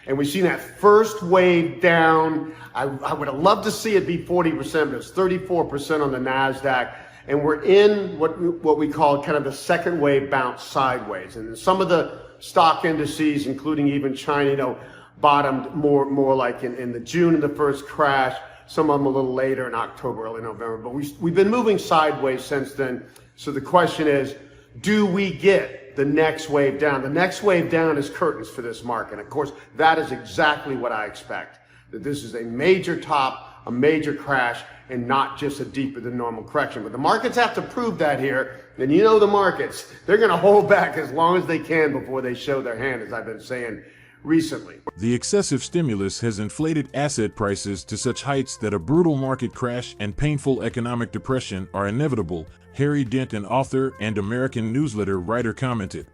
And we've seen that first wave down. I would have loved to see it be 40%, but it's 34% on the NASDAQ. And we're in what we call kind of the second wave bounce sideways. And some of the stock indices, including even China, bottomed more like in the June of the first crash. Some of them a little later in October, early November. But we've been moving sideways since then. So the question is, do we get the next wave down? The next wave down is curtains for this market. Of course, that is exactly what I expect. That this is a major top, a major crash, and not just a deeper than normal correction. But the markets have to prove that here. And you know the markets, they're going to hold back as long as they can before they show their hand, as I've been saying recently. The excessive stimulus has inflated asset prices to such heights that a brutal market crash and painful economic depression are inevitable, Harry Dent, an author and American newsletter writer, commented.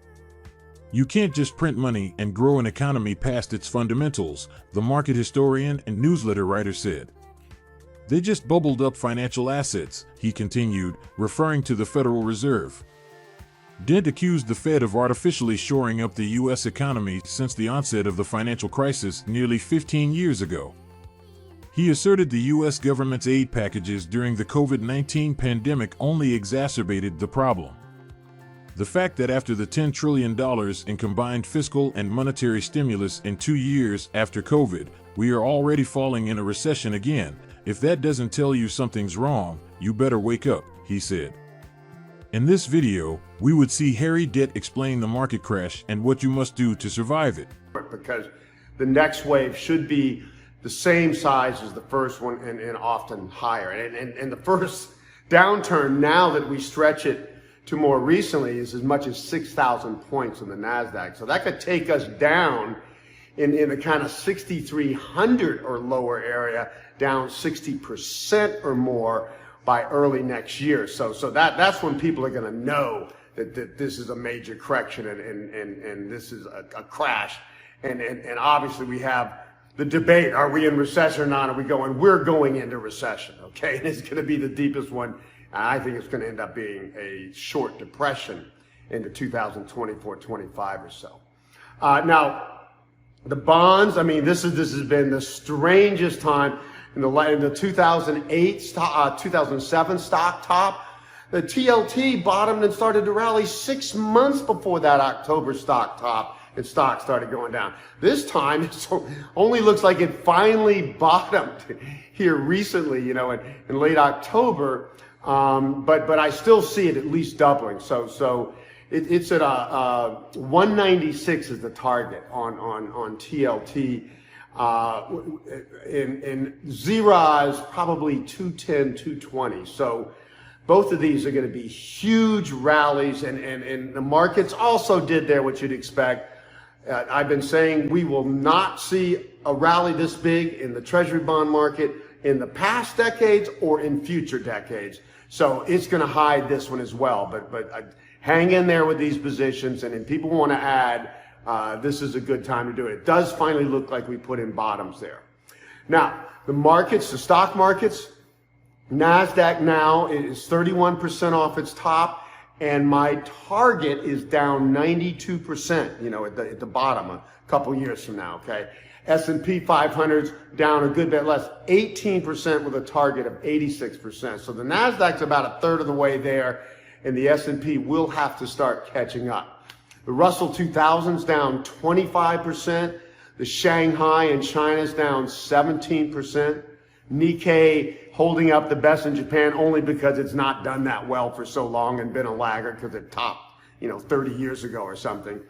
You can't just print money and grow an economy past its fundamentals, the market historian and newsletter writer said. They just bubbled up financial assets, he continued, referring to the Federal Reserve. Dent accused the Fed of artificially shoring up the U.S. economy since the onset of the financial crisis nearly 15 years ago. He asserted the U.S. government's aid packages during the COVID-19 pandemic only exacerbated the problem. The fact that after the $10 trillion in combined fiscal and monetary stimulus in 2 years after COVID, we are already falling in a recession again. If that doesn't tell you something's wrong, you better wake up, he said. In this video, we would see Harry Dent explain the market crash and what you must do to survive it. Because the next wave should be the same size as the first one and often higher. And the first downturn, now that we stretch it to more recently, is as much as 6,000 points in the NASDAQ. So that could take us down in the kind of 6,300 or lower area, down 60% or more by early next year. So that's when people are going to know that this is a major correction and this is a crash. And obviously we have the debate, are we in recession or not? We're going into recession, okay? And it's going to be the deepest one. I think it's going to end up being a short depression into 2024-25 or so. Now, the bonds, I mean, this has been the strangest time. In the 2008, 2007 stock top, the TLT bottomed and started to rally 6 months before that October stock top, and stock started going down. This time, it only looks like it finally bottomed here recently, in late October, but I still see it at least doubling. So it's at 196 is the target on TLT. In Zira is probably 210, 220. So both of these are going to be huge rallies, and the markets also did there what you'd expect. I've been saying we will not see a rally this big in the treasury bond market in the past decades or in future decades. So it's going to hide this one as well. But hang in there with these positions, and if people want to add, this is a good time to do it. It does finally look like we put in bottoms there. Now, the markets, the stock markets, NASDAQ now is 31% off its top, and my target is down 92%, at the bottom a couple years from now, okay? S&P 500's down a good bit less, 18% with a target of 86%. So the NASDAQ's about a third of the way there, and the S&P will have to start catching up. The Russell 2000's down 25%. The Shanghai in China's down 17%. Nikkei holding up the best in Japan only because it's not done that well for so long and been a laggard because it topped, 30 years ago or something.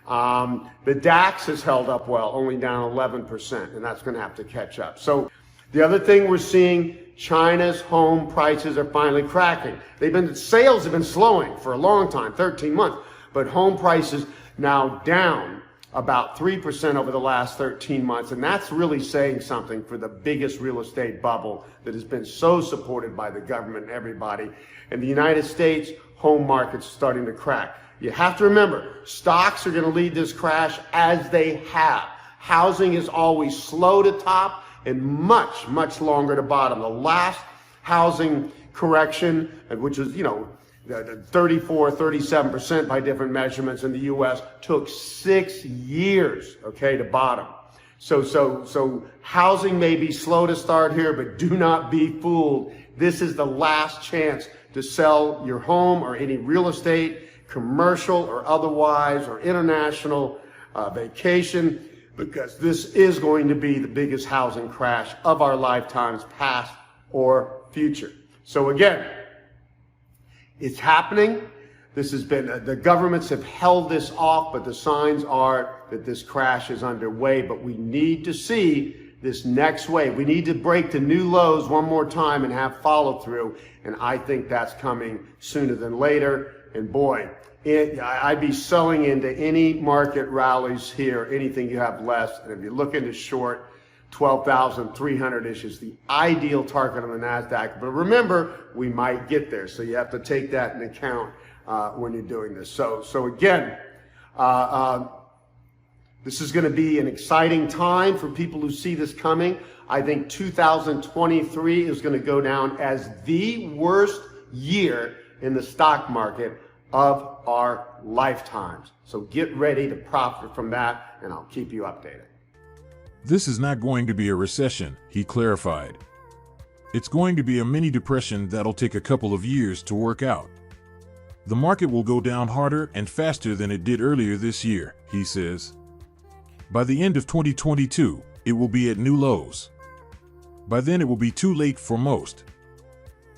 The DAX has held up well, only down 11%, and that's going to have to catch up. So the other thing we're seeing, China's home prices are finally cracking. Sales have been slowing for a long time, 13 months, but home prices now down about 3% over the last 13 months, and that's really saying something for the biggest real estate bubble that has been so supported by the government and everybody. And the United States home market's starting to crack. You have to remember, stocks are going to lead this crash as they have. Housing is always slow to top and much, much longer to bottom. The last housing correction, which is, the 34, 37% by different measurements in the U.S., took 6 years, okay, to bottom. So housing may be slow to start here, but do not be fooled. This is the last chance to sell your home or any real estate, commercial or otherwise, or international, vacation, because this is going to be the biggest housing crash of our lifetimes, past or future. So again, it's happening. This has been, the governments have held this off, but the signs are that this crash is underway. But we need to see this next wave. We need to break the new lows one more time and have follow through. And I think that's coming sooner than later. And boy, I'd be selling into any market rallies here, anything you have less. And if you're looking to short, 12,300-ish is the ideal target on the NASDAQ. But remember, we might get there. So you have to take that into account when you're doing this. So again, this is going to be an exciting time for people who see this coming. I think 2023 is going to go down as the worst year in the stock market of our lifetimes. So get ready to profit from that, and I'll keep you updated. This is not going to be a recession, he clarified. It's going to be a mini depression that'll take a couple of years to work out. The market will go down harder and faster than it did earlier this year, he says. By the end of 2022, it will be at new lows. By then it will be too late for most.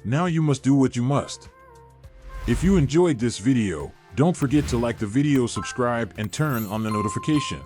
Now you must do what you must. If you enjoyed this video, don't forget to like the video, subscribe, and turn on the notification.